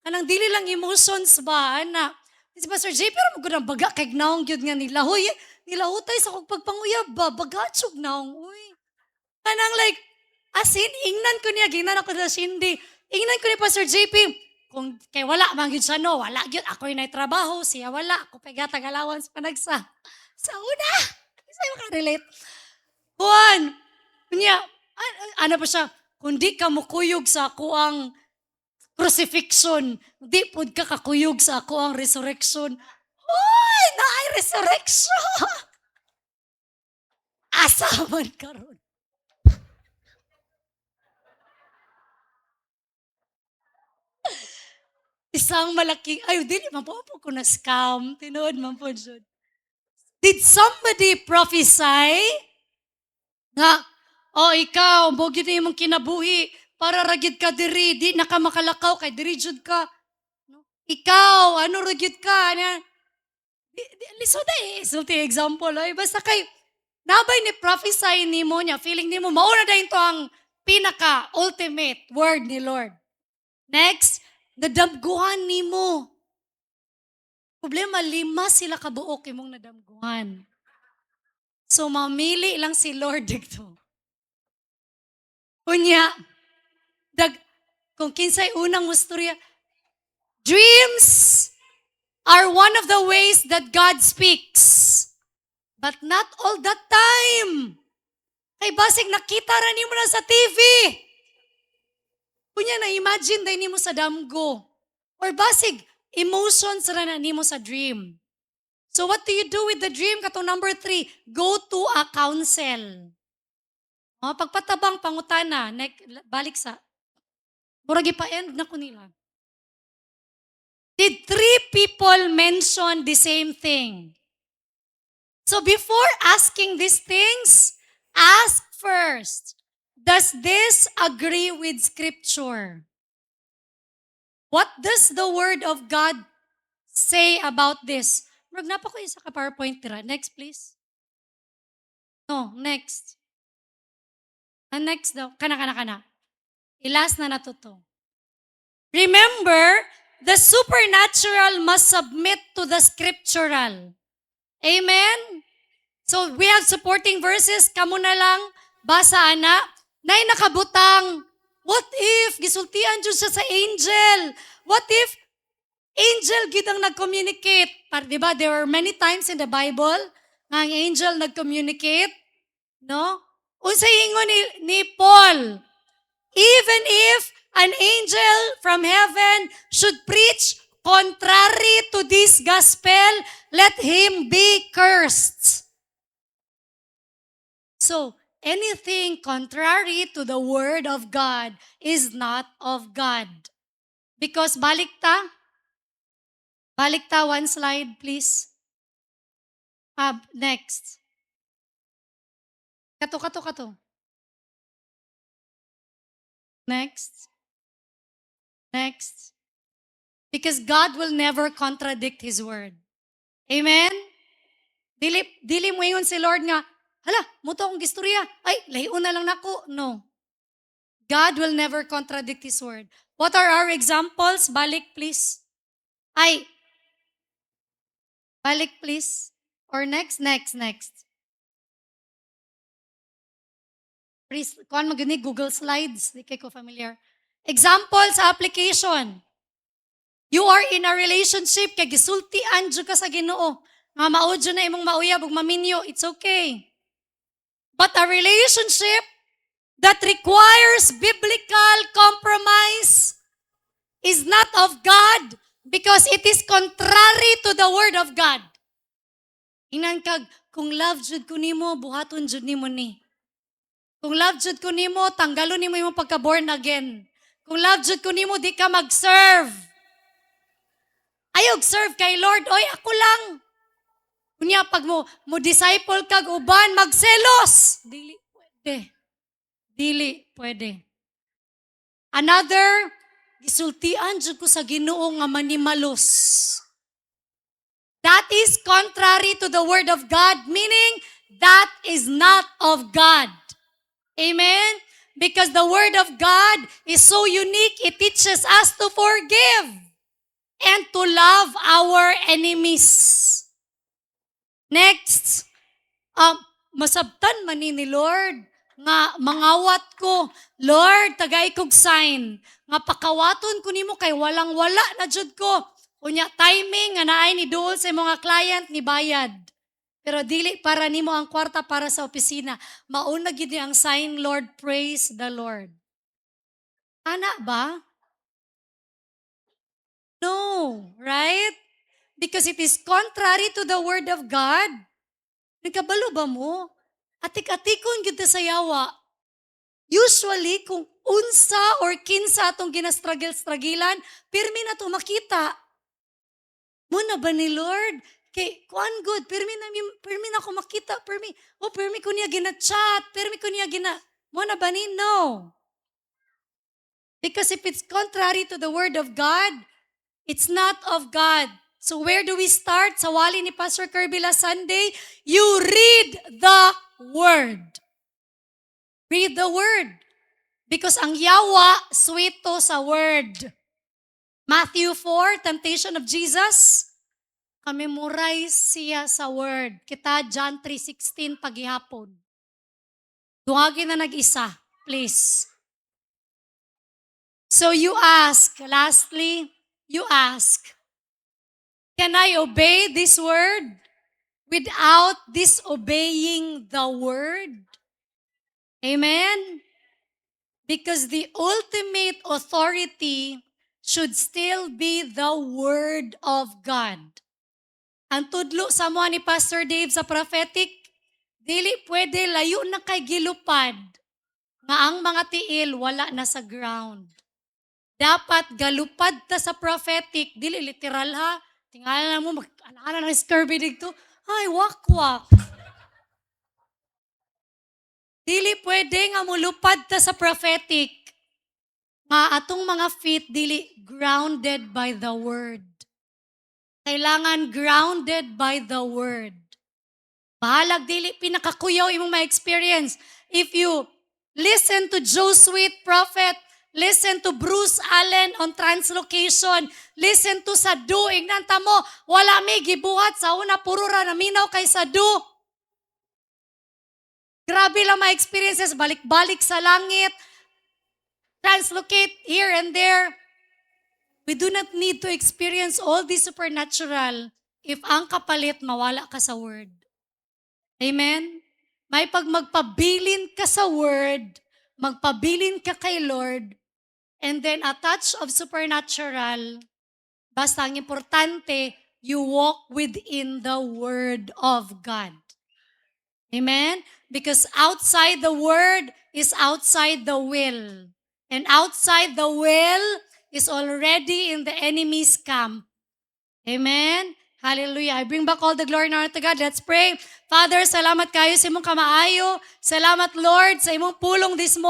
kanang dili lang emotions ba ana. Si Pastor JP ra mo gud baga kay naong gyud nga nila. Hoy, nilahutay sa kog pagpanguyab ba baga jud naong uy. Kanang like, as in, ingnan ko niya, gingnan ako sa Cindy. Ingnan ko ni Pastor JP, kung kay wala, mangyod siya no, wala gyud ako yung trabaho, siya wala, ako pagatag allowance panagsa. Sa una, isa mo ka-relate. Juan, niya, ano pa siya, kung di ka mukuyog sa ako ang crucifixion, di pod ka kakuyog sa ako ang resurrection. Hoy, naay resurrection! Asaman karon. Isang malaking, ay, dili man po ko na scam. Tinood man po dyan. Did somebody prophesy nga, ikaw, bogi na yung kinabuhi, para ragid ka diri, di na ka makalakaw, kay diri jud ka. No? Ikaw, ano ragid ka? Sulti example, ay, basta kay, nabay ni prophesy ni mo niya, feeling ni mo, mauna na ito ang pinaka-ultimate word ni Lord. Next, nadamguhan ni mo. Problema, 5 sila kabuok imong nadamguhan. So, mamili lang si Lord dito. Unya, kung kinsay unang musturya, dreams are one of the ways that God speaks. But not all the time. Kay basig nakita ra nimo na sa TV. Kunya na imagine day nimo sa damgo. Or basig emotions ra na nimo sa dream. So what do you do with the dream? Katong number 3, go to a counsel. Pagpatabang pangutana, balik sa murag ipa-end na ko nila. Did 3 people mention the same thing? So before asking these things, ask first, does this agree with Scripture? What does the Word of God say about this? Murag napa ko isa ka PowerPoint tira. Next, please. No, next. Next daw. Kana. Ilas na natuto. Remember, the supernatural must submit to the scriptural. Amen? So, we have supporting verses. Kamu na lang, basa ana. Nay nakabutang, what if gisultian dyan siya sa angel? What if angel gid ang nag-communicate? Diba, there were many times in the Bible nga ang angel nag-communicate. No? Unsay ingon ni Paul, even if an angel from heaven should preach contrary to this gospel, let him be cursed. So, anything contrary to the word of God is not of God. Because balik ta, one slide please. Next. Kato. Next. Because God will never contradict His word. Amen? Dili mo ingon si Lord nga, hala, muto akong gistorya. Ay, lahiun na lang nako. No. God will never contradict His word. What are our examples? Balik, please. Balik, please. Or next. Please, kuhan mo gani, Google Slides. Di kayo familiar. Example sa application. You are in a relationship, kay gisultian dyan ka sa Ginoo. Nga maudyo na imong mauyab ug maminyo, it's okay. But a relationship that requires biblical compromise is not of God because it is contrary to the Word of God. Inan kag, kung love jud ko nimo, buhaton jud nimo ni. Kung love jud ko nimo, tanggalon nimo imong pagka-born again. Kung love jud ko nimo, di ka mag-serve. Ayog serve kay Lord, oy ako lang. Kunya pag mo disciple kag uban, magselos. Dili pwede. Dili, pwede. Another, gisultian jud ko sa Ginoo nga manimalos. That is contrary to the word of God, meaning that is not of God. Amen? Because the word of God is so unique, it teaches us to forgive and to love our enemies. Next, masabtan man ni Lord nga mangawat ko. Lord, tagay kog sign nga pakawaton ko nimo kay walang-wala na jud ko. Unya timing nga naay ni duol sa mga client ni bayad. Pero dili para nimo ang kwarta para sa opisina. Mauna gid ni ang sign, Lord, praise the Lord. Ana ba? No, right? Because it is contrary to the word of God. Nagkabalo ba mo? Atik-atikon gyud ta sa yawa. Usually, kung unsa or kinsa atong ginastragil-stragilan, pirmi na to makita. Muna ba ni Lord? Kay, kuan good, pirmi na ako makita, pirmi ko niya gina-chat, pirmi ko niya muna ba ni? No. Because if it's contrary to the word of God, it's not of God. So where do we start? Sa wali ni Pastor Kirby last Sunday, you read the word. Read the word. Because ang yawa, sweet to sa word. Matthew 4, temptation of Jesus, memorize siya sa word. Kita, John 3:16, paghihapon. Duwagin na nag-isa, please. So you ask, lastly, you ask, can I obey this word without disobeying the word? Amen? Because the ultimate authority should still be the word of God. Ang tudlo sa mga ni Pastor Dave sa prophetic, dili pwede layo na kay gilupad nga ang mga tiil wala na sa ground. Dapat galupad ta sa prophetic, dili literal ha. Tingala na mo, ana na Kirby dito, ay wakwak. Dili pwede nga mulupad ta sa prophetic. Nga atong mga feet dili grounded by the word. Kailangan grounded by the word. Bahalag dili pinakakuyaw imong ma-experience. If you listen to Joe Sweet Prophet, listen to Bruce Allen on Translocation, listen to Sadu, ignanta mo, wala may gibuhat sa una, puro ra naminaw kay Sadu. Grabe lang ma-experiences, balik-balik sa langit, translocate here and there. We do not need to experience all this supernatural if ang kapalit mawala ka sa word. Amen? May pag magpabilin ka sa word, magpabilin ka kay Lord, and then a touch of supernatural, basta ang importante, you walk within the word of God. Amen? Because outside the word is outside the will. And outside the will is already in the enemy's camp. Amen? Hallelujah. I bring back all the glory and honor to God. Let's pray. Father, salamat kayo sa imong kamaayo. Salamat, Lord, sa imong pulong this morning.